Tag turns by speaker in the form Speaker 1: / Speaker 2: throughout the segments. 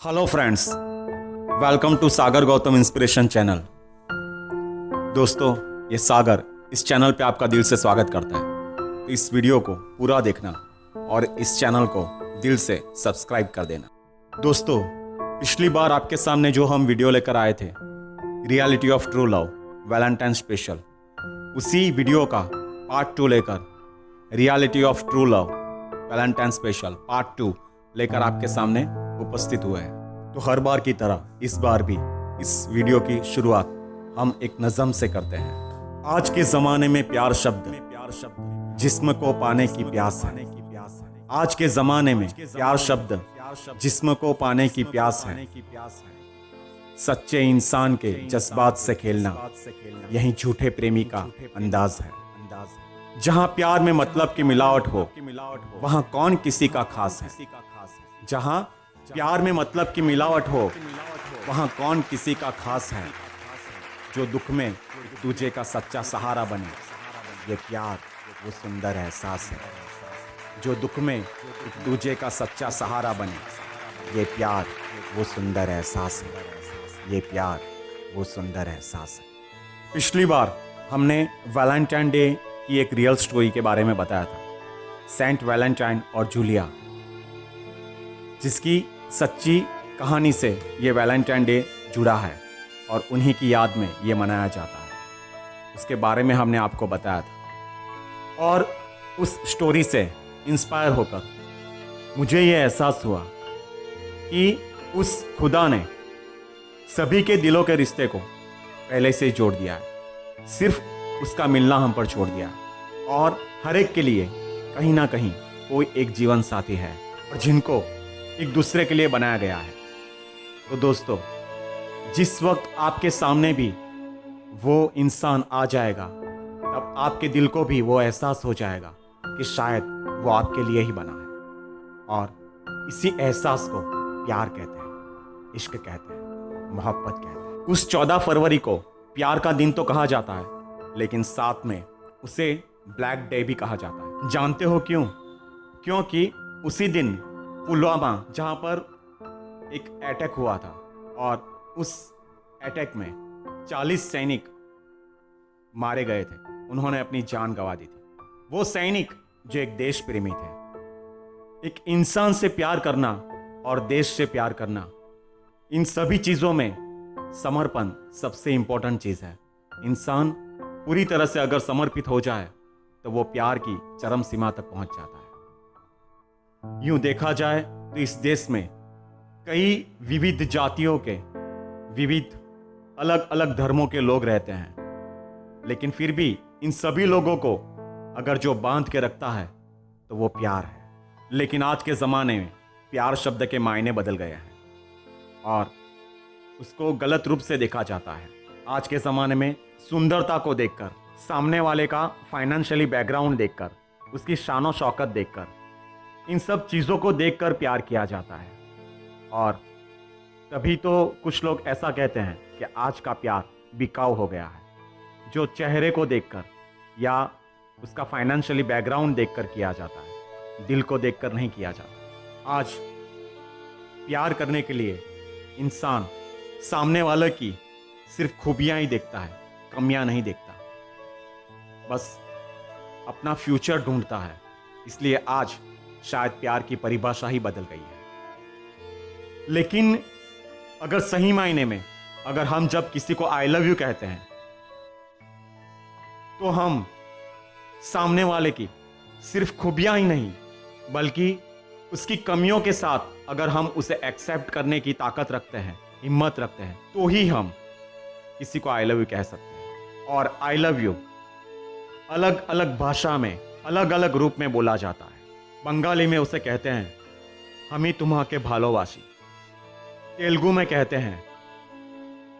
Speaker 1: Hello friends, welcome to Sagar Gautam inspiration channel. दोस्तों, ये सागर इस चैनल पे आपका दिल से स्वागत करता है। तो इस वीडियो को पूरा देखना और इस चैनल को दिल से सब्सक्राइब कर देना। दोस्तों, पिछली बार आपके सामने जो हम वीडियो लेकर आए थे, reality of true love Valentine special, उसी वीडियो का पार्ट 2 लेकर reality of true love Valentine special part 2 लेकर आपके सामने उपस्थित हुए हैं। तो हर बार की तरह इस बार भी इस वीडियो की शुरुआत हम एक नज़म से करते हैं। आज के ज़माने में प्यार शब्द जिस्म को पाने की प्यास है। आज के ज़माने में प्यार शब्द जिस्म को पाने की प्यास है। सच्चे इंसान के जज्बात से खेलना यही झूठे प्रेमी का अंदाज है। जहाँ प्यार में मतलब की मिलावट हो, वहाँ कौन किसी का खास है। जहाँ प्यार में मतलब की मिलावट हो, वहाँ कौन किसी का खास है। जो दुख में दूजे का सच्चा सहारा बने, ये प्यार वो सुंदर एहसास है। जो दुख में दूजे का सच्चा सहारा बने, ये प्यार वो सुंदर एहसास है। ये प्यार वो सुंदर एहसास है। पिछली बार हमने वैलेंटाइन डे की एक रियल स्टोरी के बारे में बताया था, सेंट वैलेंटाइन और जूलिया, जिसकी सच्ची कहानी से ये वैलेंटाइन डे जुड़ा है और उन्हीं की याद में ये मनाया जाता है। उसके बारे में हमने आपको बताया था और उस स्टोरी से इंस्पायर होकर मुझे ये एहसास हुआ कि उस खुदा ने सभी के दिलों के रिश्ते को पहले से ही जोड़ दिया है। सिर्फ उसका मिलना हम पर छोड़ दिया है और हर एक के लिए कहीं ना कहीं कोई एक जीवन साथी है और जिनको एक दूसरे के लिए बनाया गया है। तो दोस्तों, जिस वक्त आपके सामने भी वो इंसान आ जाएगा, तब आपके दिल को भी वो एहसास हो जाएगा कि शायद वो आपके लिए ही बना है। और इसी एहसास को प्यार कहते हैं, इश्क कहते हैं, मोहब्बत कहते हैं। उस 14 फरवरी को प्यार का दिन तो कहा जाता है, लेकिन साथ में उसे ब्लैक डे भी कहा जाता है। जानते हो क्यों? क्योंकि उसी दिन पुलवामा, जहाँ पर एक अटैक हुआ था और उस अटैक में 40 सैनिक मारे गए थे, उन्होंने अपनी जान गंवा दी थी। वो सैनिक जो एक देश प्रेमी थे। एक इंसान से प्यार करना और देश से प्यार करना, इन सभी चीज़ों में समर्पण सबसे इंपॉर्टेंट चीज़ है। इंसान पूरी तरह से अगर समर्पित हो जाए तो वो प्यार की चरम सीमा तक पहुंच जाता है। यूं देखा जाए तो इस देश में कई विविध जातियों के, विविध अलग अलग धर्मों के लोग रहते हैं, लेकिन फिर भी इन सभी लोगों को अगर जो बांध के रखता है तो वो प्यार है। लेकिन आज के ज़माने में प्यार शब्द के मायने बदल गए हैं और उसको गलत रूप से देखा जाता है। आज के ज़माने में सुंदरता को देखकर, सामने वाले का फाइनेंशियली बैकग्राउंड देखकर, उसकी शान और शौकत देखकर, इन सब चीज़ों को देखकर प्यार किया जाता है। और तभी तो कुछ लोग ऐसा कहते हैं कि आज का प्यार बिकाऊ हो गया है, जो चेहरे को देखकर या उसका फाइनेंशियली बैकग्राउंड देखकर किया जाता है, दिल को देखकर नहीं किया जाता। आज प्यार करने के लिए इंसान सामने वाले की सिर्फ खूबियां ही देखता है, कमियां नहीं देखता। बस अपना फ्यूचर ढूंढता है। इसलिए आज शायद प्यार की परिभाषा ही बदल गई है। लेकिन अगर सही मायने में अगर हम जब किसी को आई लव यू कहते हैं, तो हम सामने वाले की सिर्फ खूबियां ही नहीं, बल्कि उसकी कमियों के साथ अगर हम उसे एक्सेप्ट करने की ताकत रखते हैं, हिम्मत रखते हैं, तो ही हम किसी को आई लव यू कह सकते हैं। और आई लव यू अलग अलग भाषा में अलग अलग रूप में बोला जाता है। बंगाली में उसे कहते हैं हमी तुम्हाके भालोवासी। तेलुगु में कहते हैं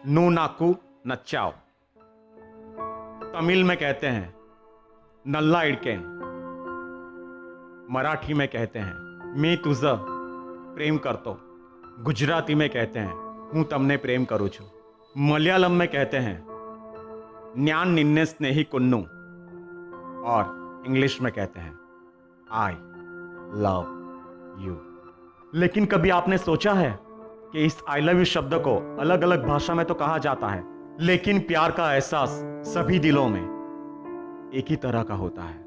Speaker 1: नू नाकू नच्चाओ। तमिल में कहते हैं नल्ला इडकेन। मराठी में कहते हैं मी तुझं प्रेम करतो। गुजराती में कहते हैं हूँ तमने प्रेम करूँ छू। मलयालम में कहते हैं न्यान निन्ने स्नेही कुन्नू। और इंग्लिश में कहते हैं आई लव यू। लेकिन कभी आपने सोचा है कि इस आई लव यू शब्द को अलग अलग भाषा में तो कहा जाता है, लेकिन प्यार का एहसास सभी दिलों में एक ही तरह का होता है।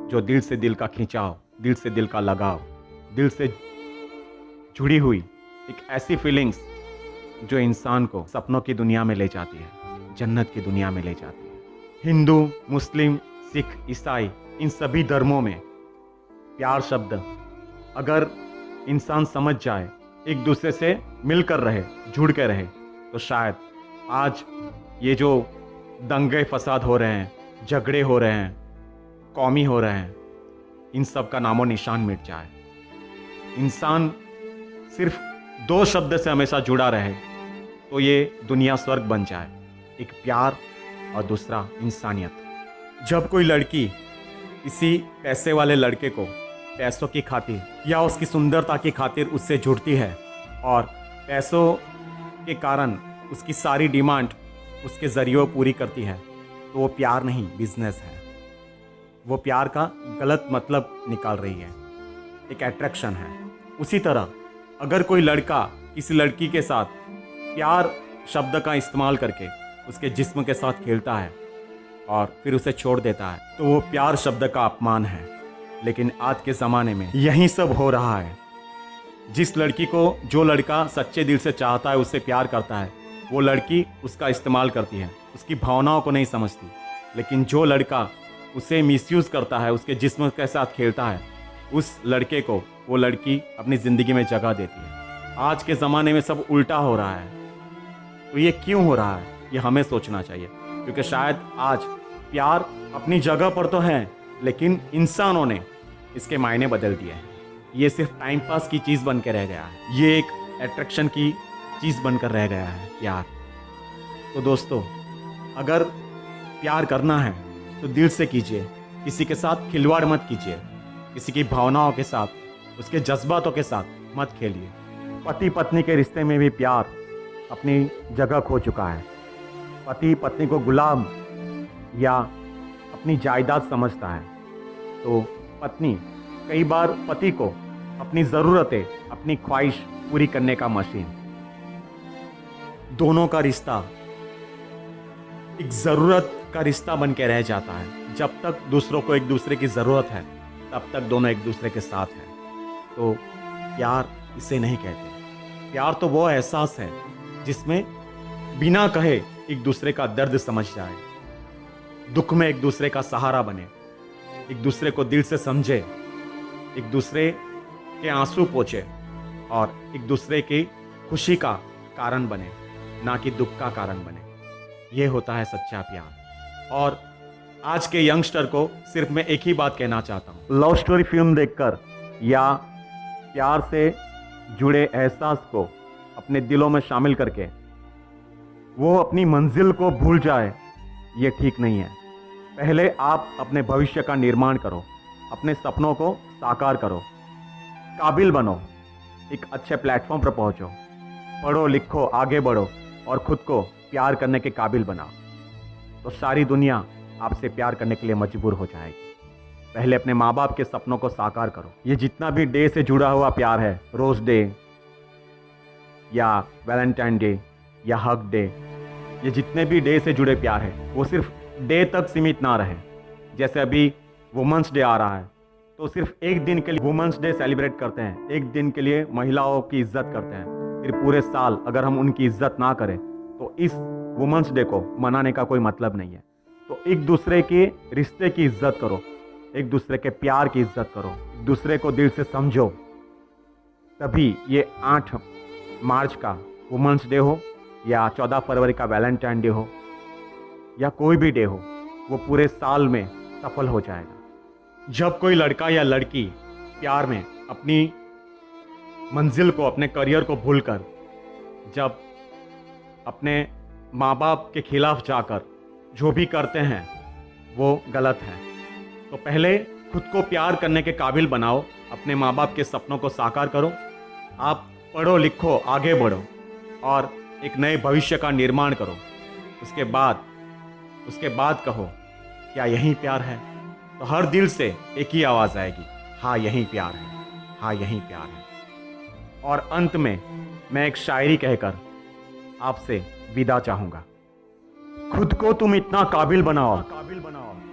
Speaker 1: जो दिल से दिल का खिंचाव, दिल से दिल का लगाव, दिल से जुड़ी हुई एक ऐसी फीलिंग्स जो इंसान को सपनों की दुनिया में ले जाती है, जन्नत की दुनिया में ले जाती है। हिंदू, मुस्लिम, सिख, ईसाई, इन सभी धर्मों में प्यार शब्द अगर इंसान समझ जाए, एक दूसरे से मिलकर रहे, जुड़ के रहे, तो शायद आज ये जो दंगे फसाद हो रहे हैं, झगड़े हो रहे हैं, कौमी हो रहे हैं, इन सब का नामो निशान मिट जाए। इंसान सिर्फ दो शब्द से हमेशा जुड़ा रहे तो ये दुनिया स्वर्ग बन जाए, एक प्यार और दूसरा इंसानियत। जब कोई लड़की किसी पैसे वाले लड़के को पैसों की खातिर या उसकी सुंदरता की खातिर उससे जुड़ती है और पैसों के कारण उसकी सारी डिमांड उसके ज़रिए पूरी करती है, तो वो प्यार नहीं, बिजनेस है। वो प्यार का गलत मतलब निकाल रही है, एक अट्रैक्शन है। उसी तरह अगर कोई लड़का किसी लड़की के साथ प्यार शब्द का इस्तेमाल करके उसके जिस्म के साथ खेलता है और फिर उसे छोड़ देता है, तो वो प्यार शब्द का अपमान है। लेकिन आज के ज़माने में यही सब हो रहा है। जिस लड़की को जो लड़का सच्चे दिल से चाहता है, उससे प्यार करता है, वो लड़की उसका इस्तेमाल करती है, उसकी भावनाओं को नहीं समझती। लेकिन जो लड़का उसे मिसयूज़ करता है, उसके जिस्म के साथ खेलता है, उस लड़के को वो लड़की अपनी ज़िंदगी में जगह देती है। आज के ज़माने में सब उल्टा हो रहा है। तो ये क्यों हो रहा है, ये हमें सोचना चाहिए, क्योंकि शायद आज प्यार अपनी जगह पर तो है, लेकिन इंसानों ने इसके मायने बदल दिए हैं। ये सिर्फ टाइम पास की चीज़ बन के रह गया है, ये एक अट्रैक्शन की चीज़ बनकर रह गया है प्यार। तो दोस्तों, अगर प्यार करना है तो दिल से कीजिए, किसी के साथ खिलवाड़ मत कीजिए, किसी की भावनाओं के साथ, उसके जज्बातों के साथ मत खेलिए। पति पत्नी के रिश्ते में भी प्यार अपनी जगह खो चुका है। पति पत्नी को गुलाम या अपनी जायदाद समझता है, तो पत्नी कई बार पति को अपनी ज़रूरतें, अपनी ख्वाहिश पूरी करने का मशीन। दोनों का रिश्ता एक ज़रूरत का रिश्ता बन के रह जाता है। जब तक दूसरों को एक दूसरे की ज़रूरत है, तब तक दोनों एक दूसरे के साथ हैं। तो प्यार इसे नहीं कहते। प्यार तो वो एहसास है जिसमें बिना कहे एक दूसरे का दर्द समझ जाए, दुख में एक दूसरे का सहारा बने, एक दूसरे को दिल से समझे, एक दूसरे के आंसू पोंछे और एक दूसरे की खुशी का कारण बने, ना कि दुख का कारण बने। ये होता है सच्चा प्यार। और आज के यंगस्टर को सिर्फ मैं एक ही बात कहना चाहता हूँ, लव स्टोरी फिल्म देखकर या प्यार से जुड़े एहसास को अपने दिलों में शामिल करके वो अपनी मंजिल को भूल जाए, ये ठीक नहीं है। पहले आप अपने भविष्य का निर्माण करो, अपने सपनों को साकार करो, काबिल बनो, एक अच्छे प्लेटफॉर्म पर पहुंचो, पढ़ो लिखो, आगे बढ़ो और खुद को प्यार करने के काबिल बनाओ, तो सारी दुनिया आपसे प्यार करने के लिए मजबूर हो जाएगी। पहले अपने माँ बाप के सपनों को साकार करो। ये जितना भी डे से जुड़ा हुआ प्यार है, रोज़ डे या वैलेंटाइन डे या हक डे, ये जितने भी डे से जुड़े प्यार है, वो सिर्फ डे तक सीमित ना रहे। जैसे अभी वुमेंस डे आ रहा है, तो सिर्फ एक दिन के लिए वुमेंस डे सेलिब्रेट करते हैं, एक दिन के लिए महिलाओं की इज्जत करते हैं। फिर पूरे साल अगर हम उनकी इज्जत ना करें, तो इस वुमेंस डे को मनाने का कोई मतलब नहीं है। तो एक दूसरे के रिश्ते की इज्जत करो, एक दूसरे के प्यार की इज्जत करो, एक दूसरे को दिल से समझो। तभी ये 8 मार्च का वुमेंस डे हो या 14 फरवरी का वैलेंटाइन डे हो या कोई भी डे हो, वो पूरे साल में सफल हो जाएगा। जब कोई लड़का या लड़की प्यार में अपनी मंजिल को, अपने करियर को भूलकर जब अपने माँ बाप के खिलाफ जाकर जो भी करते हैं वो गलत है, तो पहले खुद को प्यार करने के काबिल बनाओ, अपने माँ बाप के सपनों को साकार करो, आप पढ़ो लिखो, आगे बढ़ो और एक नए भविष्य का निर्माण करो। उसके बाद कहो, क्या यही प्यार है? तो हर दिल से एक ही आवाज़ आएगी, हाँ यही प्यार है, हाँ यही प्यार है। और अंत में मैं एक शायरी कहकर आपसे विदा चाहूंगा। खुद को तुम इतना काबिल बनाओ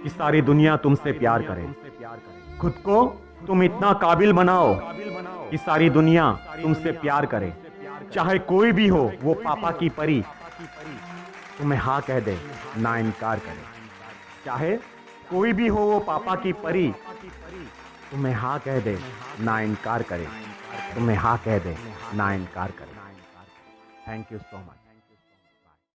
Speaker 1: कि सारी दुनिया तुमसे प्यार करे। खुद को तुम इतना काबिल बनाओ कि सारी दुनिया तुमसे प्यार करे। चाहे कोई भी हो वो पापा की परी, तुम्हें हाँ कह दे ना इनकार करे। चाहे कोई भी हो वो पापा की परी, तुम्हें हाँ कह दे ना इनकार करे। तुम्हें हाँ कह दे ना इनकार करे। Thank you so much.